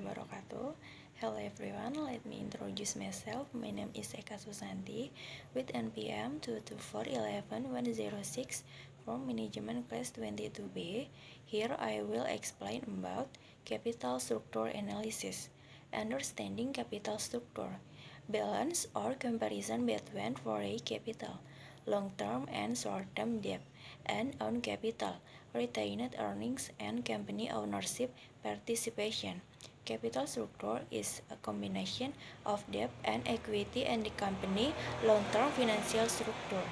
wabarakatuh. Hello everyone, let me introduce myself. My name is Eka Susanti with NPM 224110106 from Management Class 22B. Here I will explain about capital structure analysis. Understanding capital structure. Balance or comparison between foreign capital, long-term and short-term debt, and own capital, retained earnings, and company ownership participation. Capital structure is a combination of debt and equity in the company long-term financial structure.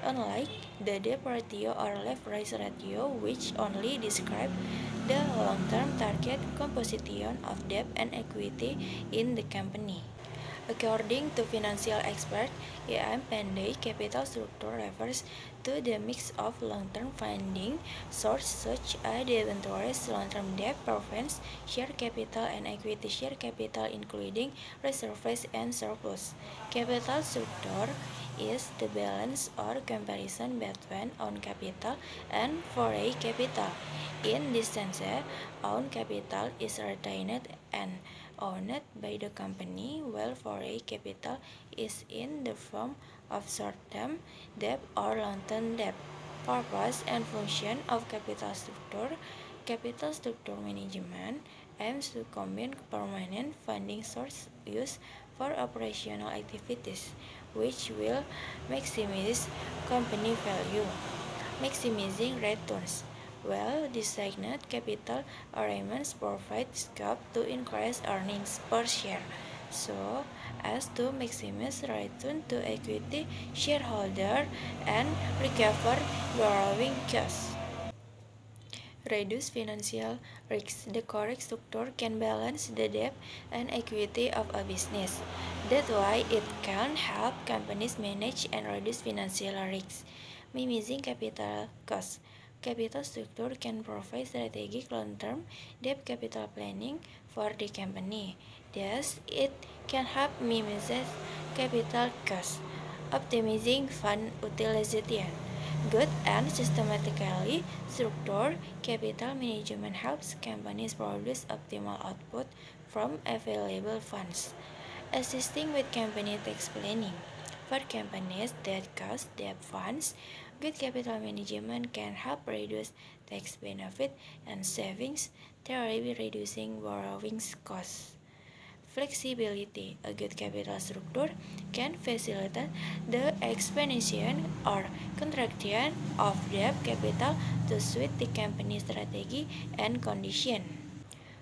Unlike the debt ratio or leverage ratio, which only describe the long-term target composition of debt and equity in the company. According to financial expert E.M. Pandey, capital structure refers to the mix of long-term funding sources such as debentures, long-term debt, preference share capital, and equity share capital, including reserves and surplus. Capital structure is the balance or comparison between own capital and foreign capital. In this sense, own capital is retained and owned by the company, while foreign capital is in the form of short-term debt or long-term debt. Purpose and function of capital structure. Capital structure management aims to combine permanent funding source used for operational activities, which will maximize company value, maximizing returns. Well-designed capital arrangements provide scope to increase earnings per share, so as to maximize return to equity shareholder and recover borrowing costs. Reduce financial risks. The correct structure can balance the debt and equity of a business. That's why it can help companies manage and reduce financial risks. Minimizing capital costs. Capital structure can provide strategic long-term debt capital planning for the company. Thus, it can help minimize capital costs. Optimizing fund utilization. Good and systematically structured capital management helps companies produce optimal output from available funds. Assisting with company tax planning. For companies that cost debt funds, good capital management can help reduce tax benefit and savings, thereby reducing borrowing costs. Flexibility. A good capital structure can facilitate the expansion or contraction of debt capital to suit the company's strategy and condition.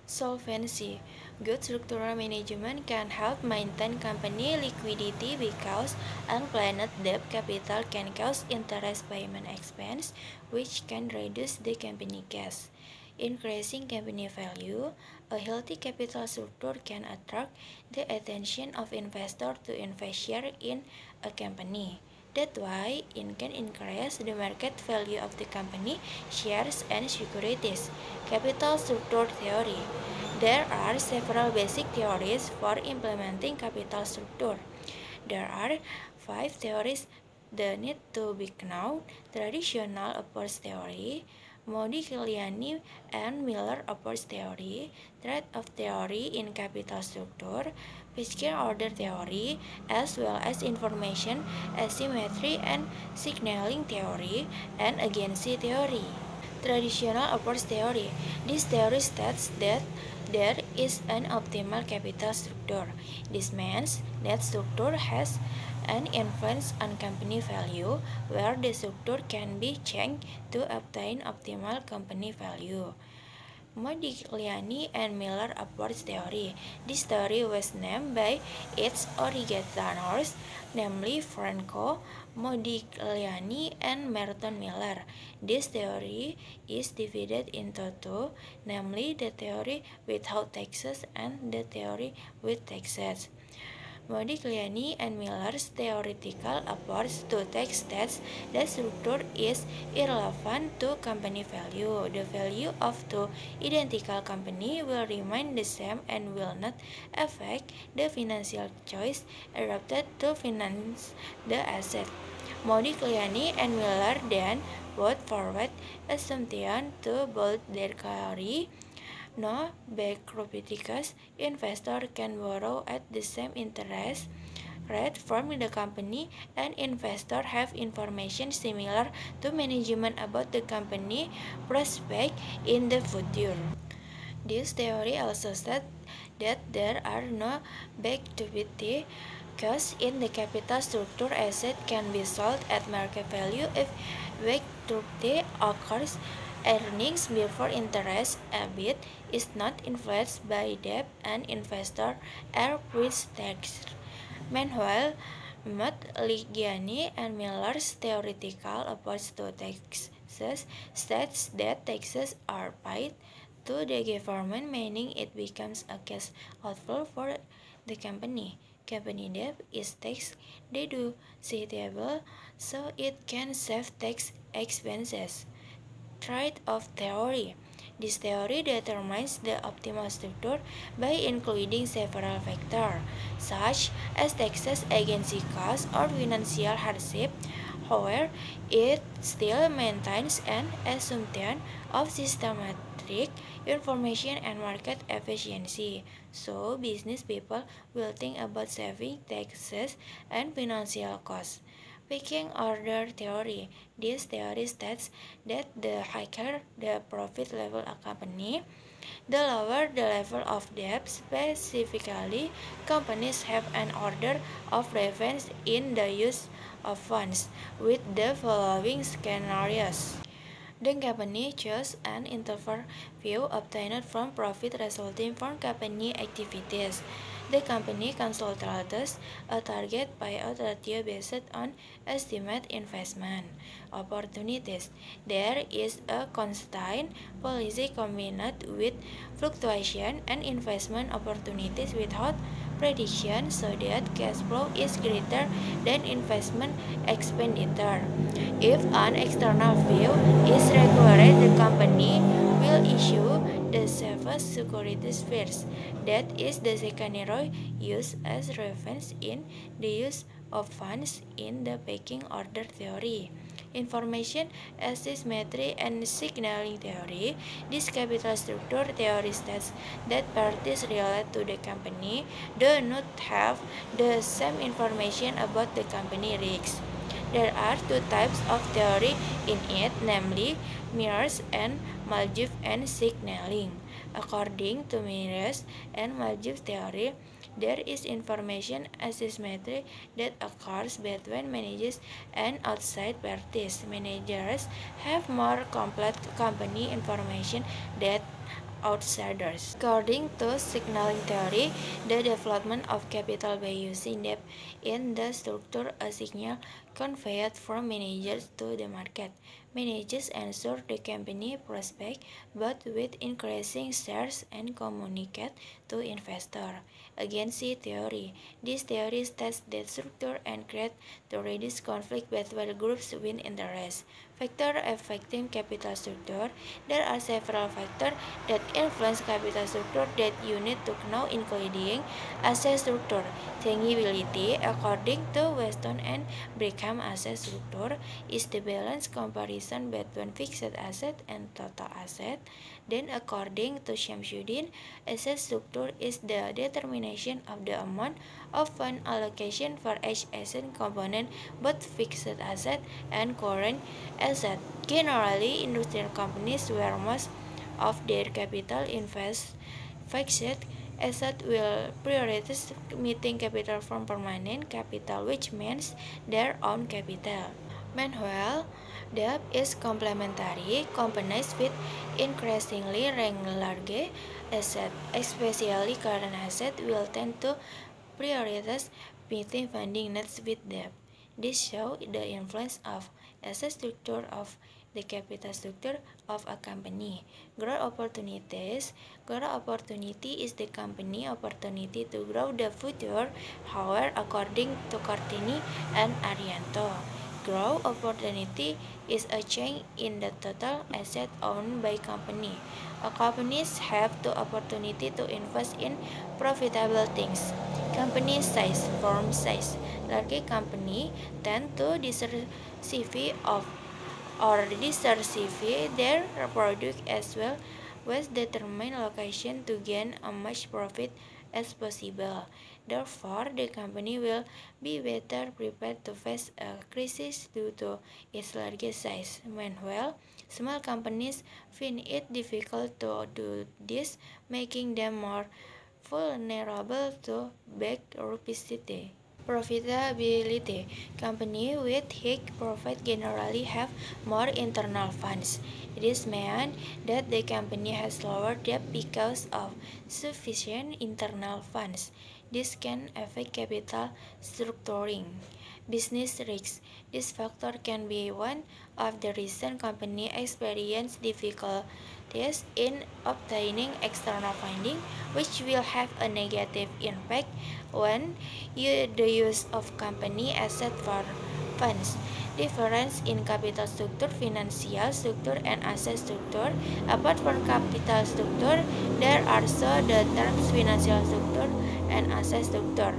Solvency. Good structural management can help maintain company liquidity because unplanned debt capital can cause interest payment expense, which can reduce the company cash. Increasing company value. A healthy capital structure can attract the attention of investors to invest share in a company. That's why it can increase the market value of the company shares and securities. Capital structure theory. There are several basic theories for implementing capital structure. There are 5 theories that need to be known: traditional approach theory, Modigliani and Miller approach theory, trade-off theory in capital structure, Peirce order theory, as well as information asymmetry and signaling theory, and agency theory. Traditional approach theory. This theory states that there is an optimal capital structure. This means that structure has an influence on company value, where the structure can be changed to obtain optimal company value. Modigliani and Miller approach theory. This theory was named by its originators, namely Franco Modigliani and Merton Miller. This theory is divided into two, namely the theory without taxes and the theory with taxes. Modigliani and Miller's theoretical approach to tax states that structure is irrelevant to company value. The value of two identical companies will remain the same and will not affect the financial choice adopted to finance the asset. Modigliani and Miller then put forward assumptions to both their theory. no because investor can borrow at the same interest rate from the company, and investor have information similar to management about the company prospect in the future. This theory also said that there are no back-to-equity costs in the capital structure. Asset can be sold at market value if back-to-equity occurs. Earnings before interest, EBIT, is not influenced by debt, and investor are pre-tax. Meanwhile, Modigliani and Miller's theoretical approach to taxes states that taxes are paid to the government, meaning it becomes a cash outflow for the company. Company debt is tax deductible, so it can save tax expenses. Trade-off theory. This theory determines the optimal structure by including several factors, such as taxes, agency costs, or financial hardship. However, it still maintains an assumption of systematic information and market efficiency. So, business people will think about saving taxes and financial costs. Pecking order theory. This theory states that the higher the profit level a company, the lower the level of debt. Specifically, companies have an order of preference in the use of funds with the following scenarios. The company chose an interval view obtained from profit resulting from company activities. The company consults a target payout ratio based on estimate investment opportunities. There is a constant policy combined with fluctuation and investment opportunities without prediction, so that cash flow is greater than investment expenditure. If an external view is required, the company will issue the safest securities first. That is the scenario used as reference in the use of funds in the pecking order theory. Information asymmetry and signaling theory. This capital structure theory states that parties related to the company do not have the same information about the company risks. There are two types of theory in it, namely mirrors and Maljeev and signaling. According to mirrors and Maljeev theory, there is information asymmetry that occurs between managers and outside parties. Managers have more complete company information than outsiders. According to signaling theory, the development of capital by using debt in the structure a signal conveyed from managers to the market. Managers ensure the company prospect but with increasing shares and communicate to investors. Agency theory. This theory states that structure and create to reduce conflict between groups with interest. Factors affecting capital structure. There are several factors that influence capital structure that you need to know, including asset structure. Tangibility, according to Weston and Brigham, asset structure is the balance comparison between fixed asset and total asset. Then, according to Shamsuddin, asset structure is the determination of the amount of fund allocation for each asset component, both fixed asset and current asset. Generally, industrial companies where most of their capital invest fixed asset will prioritize meeting capital from permanent capital, which means their own capital. Meanwhile, debt is complementary. Companies with increasingly large asset, especially current asset, will tend to prioritize meeting funding needs with debt. This shows the influence of asset structure of the capital structure of a company. Growth opportunities. Growth opportunity is the company opportunity to grow the future. However, according to Cortini and Arianto, growth opportunity is a change in the total asset owned by company. A companies have the opportunity to invest in profitable things. Company size, firm size. Large company tend to diversify their product as well with determined location to gain as much profit as possible. Therefore, the company will be better prepared to face a crisis due to its larger size. Meanwhile, small companies find it difficult to do this, making them more vulnerable to bankruptcy. Profitability. Companies with high profit generally have more internal funds. This means that the company has lower debt because of sufficient internal funds. This can affect capital structuring. Business risks. This factor can be one of the reasons companies experience difficulties in obtaining external funding, which will have a negative impact on the use of company asset for funds. Difference in capital structure, financial structure, and asset structure. Apart from capital structure, there are also the terms financial structure and asset structure.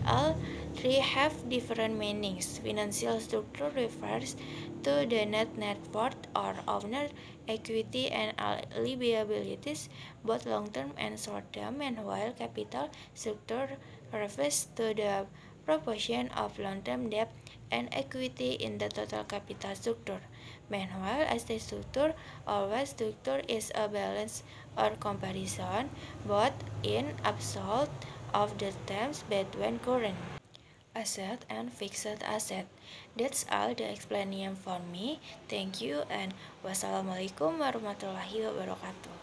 All three have different meanings. Financial structure refers to the net worth or owner equity and liabilities, both long-term and short-term, while capital structure refers to the proportion of long-term debt and equity in the total capital structure. Meanwhile, asset structure always structure is a balance or comparison, both in absolute of the terms between current asset and fixed asset. That's all the explanation for me. Thank you and wassalamualaikum warahmatullahi wabarakatuh.